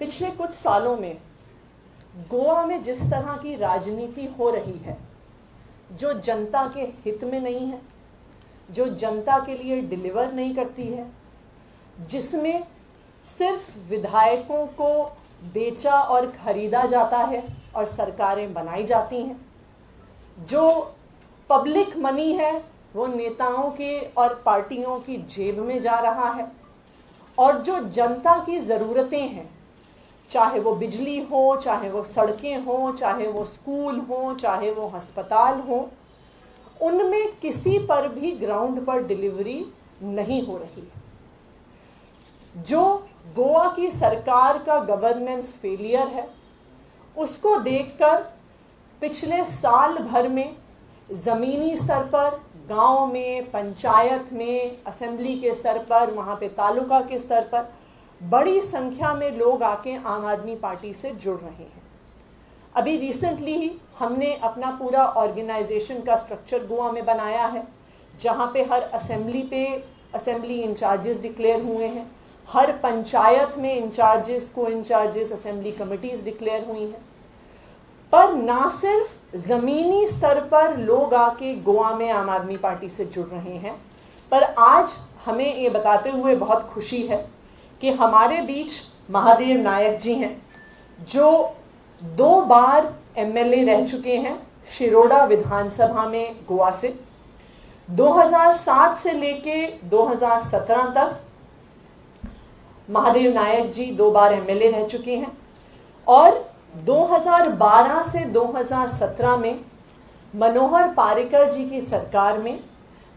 पिछले कुछ सालों में गोवा में जिस तरह की राजनीति हो रही है, जो जनता के हित में नहीं है, जो जनता के लिए डिलीवर नहीं करती है, जिसमें सिर्फ विधायकों को बेचा और खरीदा जाता है और सरकारें बनाई जाती हैं, जो पब्लिक मनी है वो नेताओं के और पार्टियों की जेब में जा रहा है, और जो जनता की ज़रूरतें हैं, चाहे वो बिजली हो, चाहे वो सड़कें हो, चाहे वो स्कूल हो, चाहे वो अस्पताल हो, उनमें किसी पर भी ग्राउंड पर डिलीवरी नहीं हो रही है। जो गोवा की सरकार का गवर्नेंस फेलियर है, उसको देखकर पिछले साल भर में ज़मीनी स्तर पर, गांव में, पंचायत में, असेंबली के स्तर पर, वहाँ पे तालुका के स्तर पर बड़ी संख्या में लोग आके आम आदमी पार्टी से जुड़ रहे हैं। अभी रिसेंटली ही हमने अपना पूरा ऑर्गेनाइजेशन का स्ट्रक्चर गोवा में बनाया है, जहाँ पे हर असेंबली पे असेंबली इंचार्जेस डिक्लेयर हुए हैं, हर पंचायत में इंचार्जेस, को इंचार्जेस, असेंबली कमिटीज़ डिक्लेयर हुई हैं। पर ना सिर्फ ज़मीनी स्तर पर लोग आके गोवा में आम आदमी पार्टी से जुड़ रहे हैं, पर आज हमें ये बताते हुए बहुत खुशी है कि हमारे बीच महादेव नायक जी हैं, जो 2 बार एमएलए रह चुके हैं शिरोडा विधानसभा में गोवा से। 2007 से लेके 2017 तक महादेव नायक जी 2 बार एमएलए रह चुके हैं, और 2012 से 2017 में मनोहर पारिकर जी की सरकार में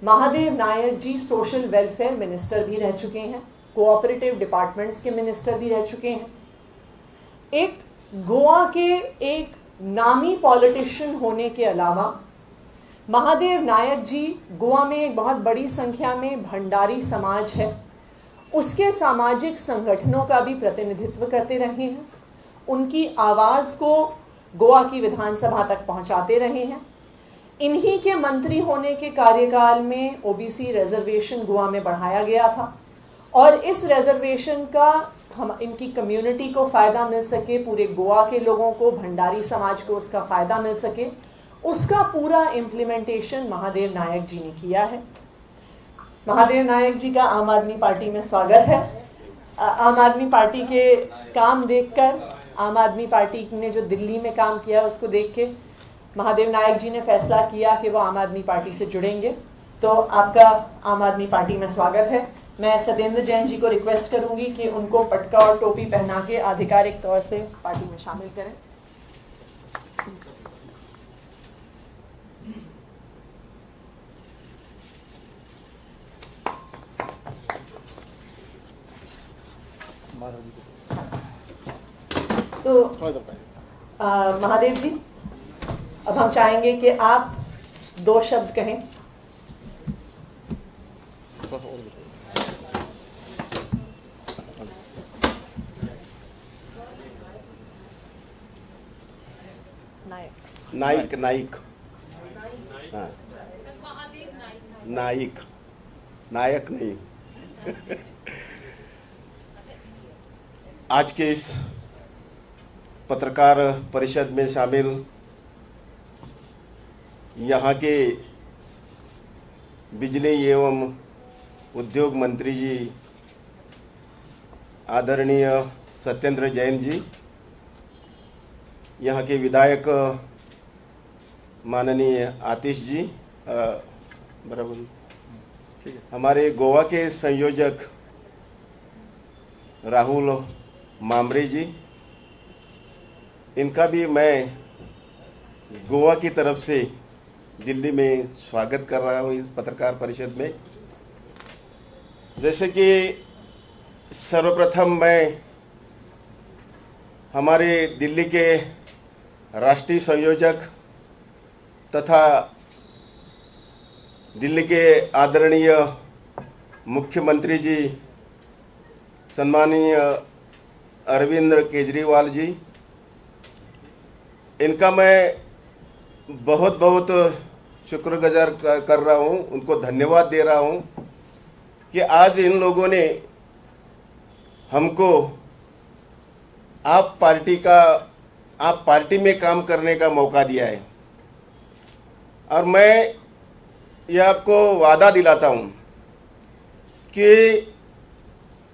महादेव नायक जी सोशल वेलफेयर मिनिस्टर भी रह चुके हैं, कोऑपरेटिव डिपार्टमेंट्स के मिनिस्टर भी रह चुके हैं। एक गोवा के एक नामी पॉलिटिशियन होने के अलावा महादेव नायक जी गोवा में एक बहुत बड़ी संख्या में भंडारी समाज है, उसके सामाजिक संगठनों का भी प्रतिनिधित्व करते रहे हैं, उनकी आवाज़ को गोवा की विधानसभा तक पहुंचाते रहे हैं। इन्हीं के मंत्री होने के कार्यकाल में ओबीसी रिजर्वेशन गोवा में बढ़ाया गया था, और इस रिजर्वेशन का इनकी कम्युनिटी को फ़ायदा मिल सके, पूरे गोवा के लोगों को, भंडारी समाज को उसका फ़ायदा मिल सके, उसका पूरा इम्प्लीमेंटेशन महादेव नायक जी ने किया है। महादेव नायक जी का आम आदमी पार्टी में स्वागत है। आम आदमी पार्टी के काम देखकर, आम आदमी पार्टी ने जो दिल्ली में काम किया उसको देख के महादेव नायक जी ने फैसला किया कि वो आम आदमी पार्टी से जुड़ेंगे। तो आपका आम आदमी पार्टी में स्वागत है। मैं सत्येंद्र जैन जी को रिक्वेस्ट करूंगी कि उनको पटका और टोपी पहना के आधिकारिक तौर से पार्टी में शामिल करें। तो महादेव जी, अब हम चाहेंगे कि आप 2 शब्द कहें। नाइक नाइक हाँ, नाइक नायक नहीं। आज के इस पत्रकार परिषद में शामिल यहाँ के बिजली एवं उद्योग मंत्री जी आदरणीय सत्येंद्र जैन जी, यहाँ के विधायक माननीय आतिश जी, बराबर ठीक है, हमारे गोवा के संयोजक राहुल मामरे जी, इनका भी मैं गोवा की तरफ से दिल्ली में स्वागत कर रहा हूँ इस पत्रकार परिषद में। जैसे कि सर्वप्रथम मैं हमारे दिल्ली के राष्ट्रीय संयोजक तथा दिल्ली के आदरणीय मुख्यमंत्री जी सम्माननीय अरविंद केजरीवाल जी, इनका मैं बहुत बहुत शुक्रगुजार कर रहा हूँ, उनको धन्यवाद दे रहा हूँ कि आज इन लोगों ने हमको आप पार्टी में काम करने का मौका दिया है। और मैं ये आपको वादा दिलाता हूँ कि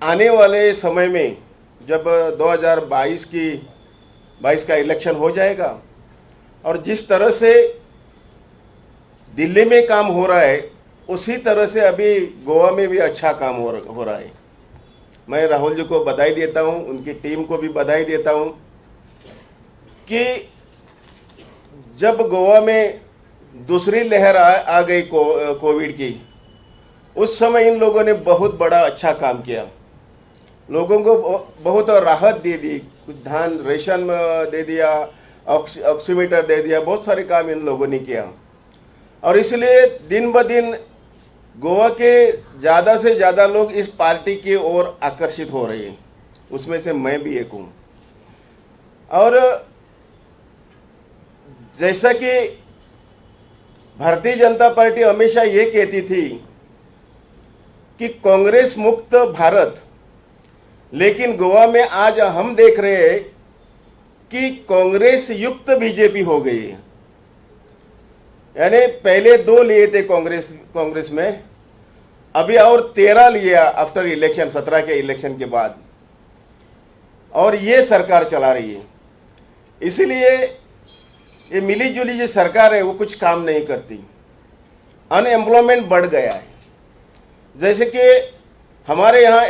आने वाले समय में जब 2022 का इलेक्शन हो जाएगा और जिस तरह से दिल्ली में काम हो रहा है उसी तरह से अभी गोवा में भी अच्छा काम हो रहा है। मैं राहुल जी को बधाई देता हूँ, उनकी टीम को भी बधाई देता हूँ कि जब गोवा में दूसरी लहर आ गई कोविड की, उस समय इन लोगों ने बहुत बड़ा अच्छा काम किया, लोगों को बहुत राहत दे दी, कुछ धान रेशन दे दिया, ऑक्सीमीटर दे दिया, बहुत सारे काम इन लोगों ने किया। और इसलिए दिन ब दिन गोवा के ज़्यादा से ज़्यादा लोग इस पार्टी की ओर आकर्षित हो रहे हैं, उसमें से मैं भी एक हूँ। और जैसा कि भारतीय जनता पार्टी हमेशा ये कहती थी कि कांग्रेस मुक्त भारत, लेकिन गोवा में आज हम देख रहे हैं कि कांग्रेस युक्त बीजेपी हो गई है। यानी पहले 2 लिए थे कांग्रेस में, अभी और 13 लिया आफ्टर इलेक्शन, 17 के इलेक्शन के बाद, और ये सरकार चला रही है। इसलिए ये मिली जुली जो सरकार है वो कुछ काम नहीं करती, अनएम्प्लॉयमेंट बढ़ गया है। जैसे कि हमारे यहाँ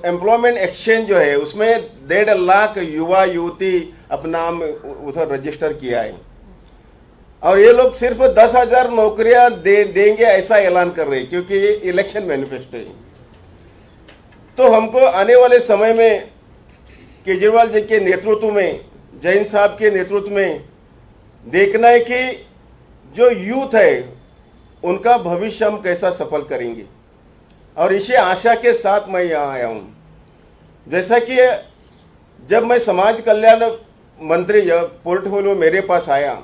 एम्प्लॉयमेंट एक्सचेंज जो है उसमें 1.5 लाख युवा युवती अपना नाम उधर रजिस्टर किया है, और ये लोग सिर्फ 10,000 नौकरियां देंगे ऐसा ऐलान कर रहे हैं, क्योंकि ये इलेक्शन मैनिफेस्टो है। तो हमको आने वाले समय में केजरीवाल जी के नेतृत्व में, जैन साहब के नेतृत्व में देखना है कि जो यूथ है उनका भविष्य हम कैसा सफल करेंगे, और इसी आशा के साथ मैं यहाँ आया हूँ। जैसा कि जब मैं समाज कल्याण मंत्री, जब पोर्टफोलियो मेरे पास आया,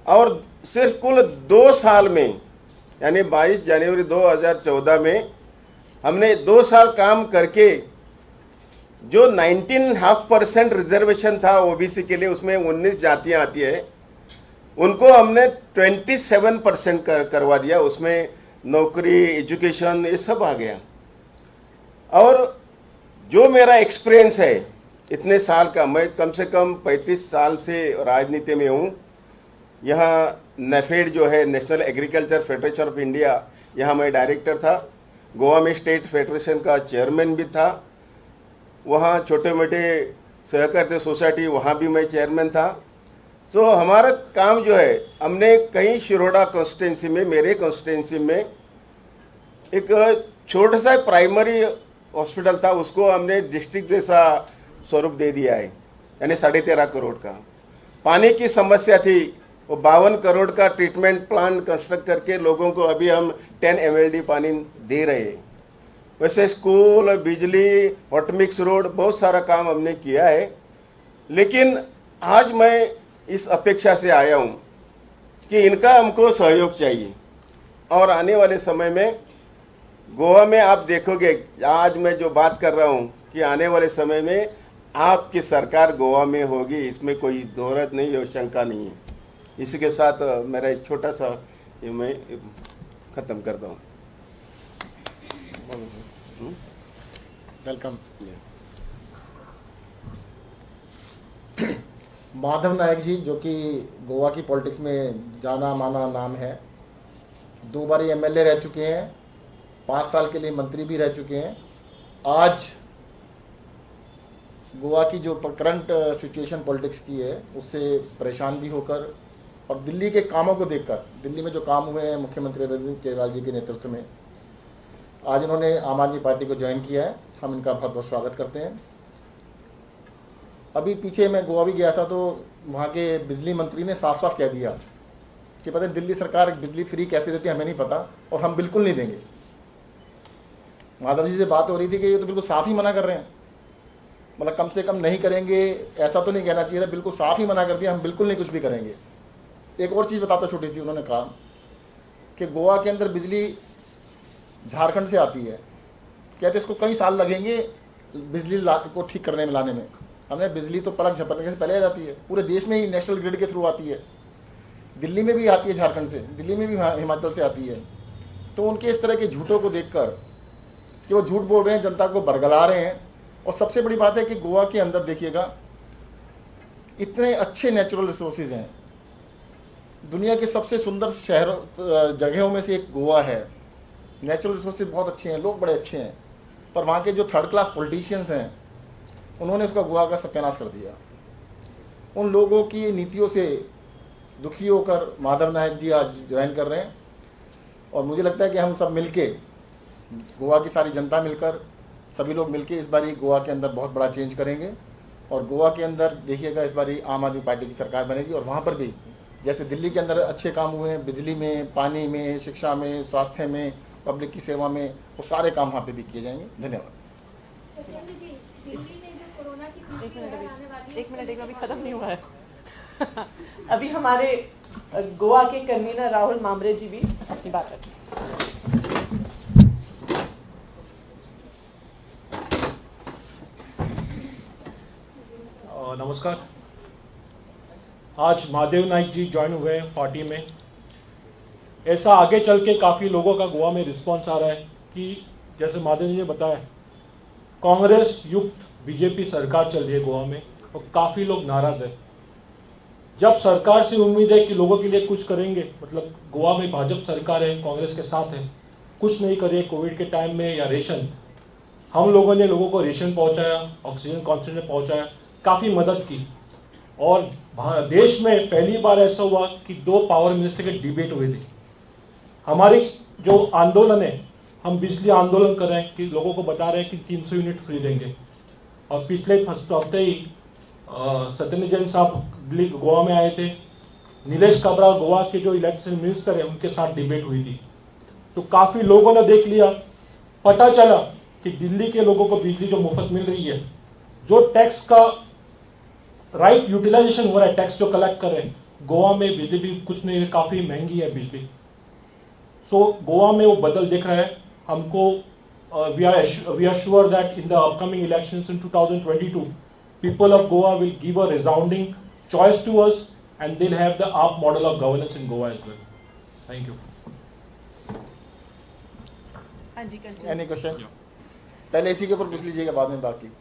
और सिर्फ कुल 2 साल में, यानी 22 जनवरी 2014 में हमने 2 साल काम करके जो 19.5% रिजर्वेशन था ओबीसी के लिए, उसमें 19 जातियां आती है, उनको हमने 27% करवा दिया। उसमें नौकरी, एजुकेशन, ये सब आ गया। और जो मेरा एक्सपीरियंस है इतने साल का, मैं कम से कम 35 साल से राजनीति में हूँ। यहाँ नेफेड जो है, national agriculture federation of India, यहाँ मैं डायरेक्टर था। गोवा में स्टेट फेडरेशन का चेयरमैन भी था। वहाँ छोटे मोटे सहकारी सोसाइटी, वहाँ भी मैं चेयरमैन था। तो हमारा काम जो है, हमने कहीं शिरोडा कॉन्स्टिट्यूंसी में, मेरे कॉन्स्टिट्यूंसी में एक छोटा सा प्राइमरी हॉस्पिटल था, उसको हमने डिस्ट्रिक्ट जैसा स्वरूप दे दिया है, यानी 13.5 करोड़ का। पानी की समस्या थी, वो 52 करोड़ का ट्रीटमेंट प्लांट कंस्ट्रक्ट करके लोगों को अभी हम 10 MLD पानी दे रहे हैं। वैसे स्कूल, बिजली, हॉट मिक्स रोड, बहुत सारा काम हमने किया है। लेकिन आज मैं इस अपेक्षा से आया हूँ कि इनका हमको सहयोग चाहिए, और आने वाले समय में गोवा में आप देखोगे, आज मैं जो बात कर रहा हूँ कि आने वाले समय में आपकी सरकार गोवा में होगी, इसमें कोई दोहरत नहीं है, शंका नहीं है। इसी के साथ मेरा एक छोटा सा ये मैं खत्म करता हूँ। वेलकम। माधव नायक जी, जो कि गोवा की पॉलिटिक्स में जाना माना नाम है, 2 बार MLA रह चुके हैं, 5 साल के लिए मंत्री भी रह चुके हैं। आज गोवा की जो करंट सिचुएशन पॉलिटिक्स की है उससे परेशान भी होकर, और दिल्ली के कामों को देखकर, दिल्ली में जो काम हुए हैं मुख्यमंत्री अरविंद केजरीवाल जी के नेतृत्व में, आज इन्होंने आम आदमी पार्टी को ज्वाइन किया है। हम इनका बहुत बहुत स्वागत करते हैं। अभी पीछे मैं गोवा भी गया था, तो वहाँ के बिजली मंत्री ने साफ साफ कह दिया कि पता है दिल्ली सरकार बिजली फ्री कैसे देती है हमें नहीं पता, और हम बिल्कुल नहीं देंगे। माधव जी से बात हो रही थी कि ये तो बिल्कुल साफ ही मना कर रहे हैं, मतलब कम से कम नहीं करेंगे ऐसा तो नहीं कहना चाहिए था, बिल्कुल साफ ही मना कर दिया, हम बिल्कुल नहीं कुछ भी करेंगे। एक और चीज़ बताता छोटी सी, उन्होंने कहा कि गोवा के अंदर बिजली झारखंड से आती है, कहते इसको कई साल लगेंगे बिजली को ठीक करने में लाने में। हमने बिजली तो पलक झपकने से पहले आ जाती है, पूरे देश में ही नेशनल ग्रिड के थ्रू आती है, दिल्ली में भी आती है, झारखंड से, दिल्ली में भी हिमाचल से आती है। तो उनके इस तरह के झूठों को देखकर कि वो झूठ बोल रहे हैं, जनता को बरगला रहे हैं। और सबसे बड़ी बात है कि गोवा के अंदर देखिएगा इतने अच्छे नेचुरल रिसोर्सेज हैं, दुनिया के सबसे सुंदर शहरों जगहों में से एक गोवा है, नेचुरल रिसोर्सेज बहुत अच्छे हैं, लोग बड़े अच्छे हैं, पर वहाँ के जो थर्ड क्लास पॉलिटिशियंस हैं उन्होंने उसका गोवा का सत्यानाश कर दिया। उन लोगों की नीतियों से दुखी होकर माधव नायक जी आज ज्वाइन कर रहे हैं। और मुझे लगता है कि हम सब मिलके, गोवा की सारी जनता मिलकर, सभी लोग मिलके इस बारी गोवा के अंदर बहुत बड़ा चेंज करेंगे। और गोवा के अंदर देखिएगा इस बारी आम आदमी पार्टी की सरकार बनेगी। और वहाँ पर भी जैसे दिल्ली के अंदर अच्छे काम हुए हैं, बिजली में, पानी में, शिक्षा में, स्वास्थ्य में, पब्लिक की सेवा में, वो सारे काम वहाँ पे भी किए जाएंगे। धन्यवाद। एक मिनट अभी खत्म नहीं हुआ है। अभी हमारे गोवा के कन्वीनर राहुल मामरे जी भी अपनी बात रखें। नमस्कार। आज महादेव नाइक जी ज्वाइन हुए हैं पार्टी में। ऐसा आगे चल के काफ़ी लोगों का गोवा में रिस्पांस आ रहा है कि जैसे महादेव जी ने बताया, कांग्रेस युक्त बीजेपी सरकार चल रही है गोवा में और काफ़ी लोग नाराज़ है। जब सरकार से उम्मीद है कि लोगों के लिए कुछ करेंगे, मतलब गोवा में भाजपा सरकार है, कांग्रेस के साथ है, कुछ नहीं करे कोविड के टाइम में या रेशन, हम लोगों ने लोगों को रेशन पहुंचाया, ऑक्सीजन कॉन्सेंट्रेटर पहुंचाया, काफ़ी मदद की। और देश में पहली बार ऐसा हुआ कि 2 पावर मिनिस्टर के डिबेट हुए थे। हमारी जो आंदोलन है, हम बिजली आंदोलन कर रहे हैं कि लोगों को बता रहे हैं कि 300 यूनिट फ्री देंगे। और पिछले हफ्ते ही सत्येंद्र जैन साहब दिल्ली गोवा में आए थे, नीलेश कबरा गोवा के जो इलेक्शन मिनिस्टर है उनके साथ डिबेट हुई थी। तो काफ़ी लोगों ने देख लिया, पता चला कि दिल्ली के लोगों को बिजली जो मुफ्त मिल रही है, जो टैक्स का राइट यूटिलाइजेशन हो रहा है, टैक्स जो कलेक्ट कर रहे हैं, गोवा में बिजली भी कुछ नहीं है, काफ़ी महंगी है बिजली। सो गोवा में वो बदल दिख रहा है हमको। we are sure that in the upcoming elections in 2022, people of Goa will give a resounding choice to us and they'll have the AAP model of governance in Goa as well. Thank you. Any question? पहले इसी के ऊपर पूछ लीजिएगा, बाद में बाकी।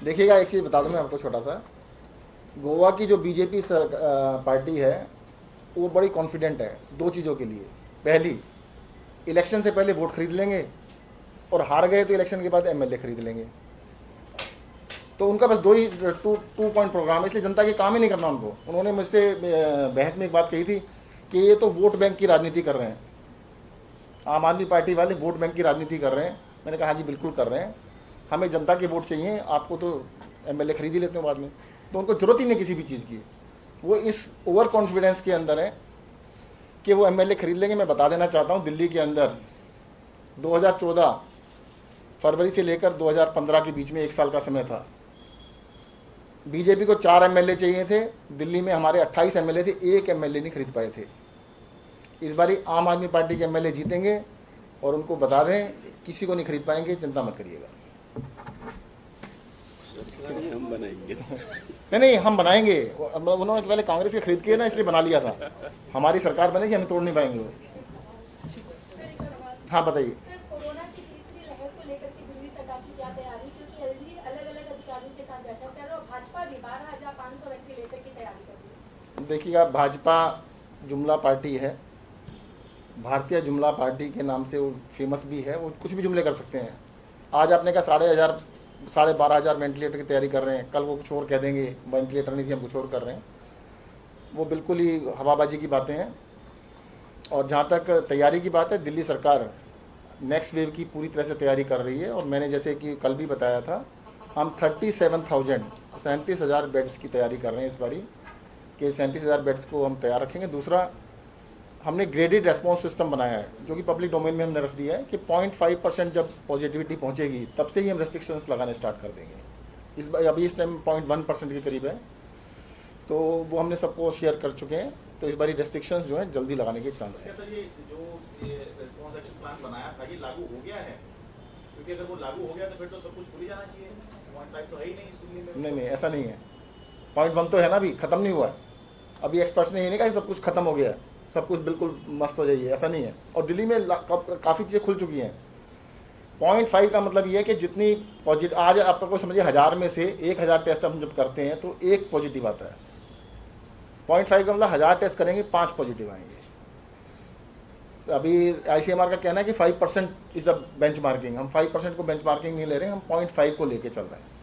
देखिएगा, एक चीज़ बता दूं मैं आपको छोटा सा। गोवा की जो बीजेपी पार्टी है वो बड़ी कॉन्फिडेंट है 2 चीज़ों के लिए। पहली, इलेक्शन से पहले वोट खरीद लेंगे, और हार गए तो इलेक्शन के बाद एमएलए खरीद लेंगे। तो उनका बस 2 पॉइंट प्रोग्राम है, इसलिए जनता के काम ही नहीं करना उनको। उन्होंने मुझसे बहस में एक बात कही थी कि ये तो वोट बैंक की राजनीति कर रहे हैं, आम आदमी पार्टी वाले वोट बैंक की राजनीति कर रहे हैं। मैंने कहा हाँ जी बिल्कुल कर रहे हैं, हमें जनता के वोट चाहिए, आपको तो एमएलए खरीद ही लेते हैं बाद में। तो उनको जरूरत ही नहीं किसी भी चीज़ की। वो इस ओवर कॉन्फिडेंस के अंदर है कि वो एमएलए खरीद लेंगे। मैं बता देना चाहता हूँ, दिल्ली के अंदर 2014 फरवरी से लेकर 2015 के बीच में 1 साल का समय था। बीजेपी को 4 एमएलए चाहिए थे, दिल्ली में हमारे 28 एमएलए थे, 1 एमएलए नहीं खरीद पाए थे। इस बारी आम आदमी पार्टी के एमएलए जीतेंगे, और उनको बता दें किसी को नहीं खरीद पाएंगे, चिंता मत करिएगा। हम बनाएंगे। नहीं, हम बनाएंगे। उन्होंने पहले कांग्रेस के खरीद के ना, इसलिए बना लिया था। हमारी सरकार बनेगी, हम तोड़ नहीं पाएंगे वो। हाँ बताइए। कोरोना की तीसरी लहर को लेकर के दिल्ली सरकार की क्या तैयारी, क्योंकि एलजी अलग-अलग अधिकारियों के साथ बैठक कर रहा है और भाजपा भी 12,500 वेंटिलेटर की तैयारी कर रही है। देखिएगा, भाजपा जुमला पार्टी है, भारतीय जुमला पार्टी के नाम से वो फेमस भी है। वो कुछ भी जुमले कर सकते हैं। आज आपने कहा 12,500 वेंटिलेटर की तैयारी कर रहे हैं, कल वो कुछ और कह देंगे, वेंटिलेटर नहीं थी हम कुछ और कर रहे हैं। वो बिल्कुल ही हवाबाजी की बातें हैं। और जहाँ तक तैयारी की बात है, दिल्ली सरकार नेक्स्ट वेव की पूरी तरह से तैयारी कर रही है। और मैंने जैसे कि कल भी बताया था, हम 37,000 बेड्स की तैयारी कर रहे हैं इस बारी, कि 37,000 बेड्स को हम तैयार रखेंगे। दूसरा, हमने ग्रेडेड रेस्पॉन्स सिस्टम बनाया है, जो कि पब्लिक डोमेन में हमने रख दिया है कि 0.5% जब पॉजिटिविटी पहुंचेगी तब से ही हम रेस्ट्रिक्शंस लगाने स्टार्ट कर देंगे। अभी इस टाइम 0.1% के करीब है, तो वो हमने सबको शेयर कर चुके हैं। तो इस बारी रेस्ट्रिक्शंस जो है जल्दी लगाने के चांस है। ये जो रेस्पॉन्स एक्शन प्लान बनाया था, ये लागू हो गया है? क्योंकि अगर वो लागू हो गया तो फिर तो सब कुछ खुल ही जाना चाहिए। 0.5 तो है ही नहीं इस दिल्ली में। नहीं ऐसा नहीं है। 0.1 तो है ना, अभी ख़त्म नहीं हुआ है। अभी एक्सपर्ट्स ने ये नहीं कहा कि सब कुछ खत्म हो गया है, सब कुछ बिल्कुल मस्त हो जाइए, ऐसा नहीं है। और दिल्ली में काफ़ी चीज़ें खुल चुकी हैं। 0.5 का मतलब ये है कि जितनी पॉजिटिव, आज आपको समझिए 1000 में से 1000 टेस्ट हम जब करते हैं तो 1 पॉजिटिव आता है। 0.5 का मतलब 1000 टेस्ट करेंगे 5 पॉजिटिव आएंगे। अभी ICMR का कहना है कि 5% इज़ द बेंचमार्किंग। हम 5% को बेंचमार्किंग नहीं ले रहे हैं, हम 0.5 को लेके चल रहे हैं।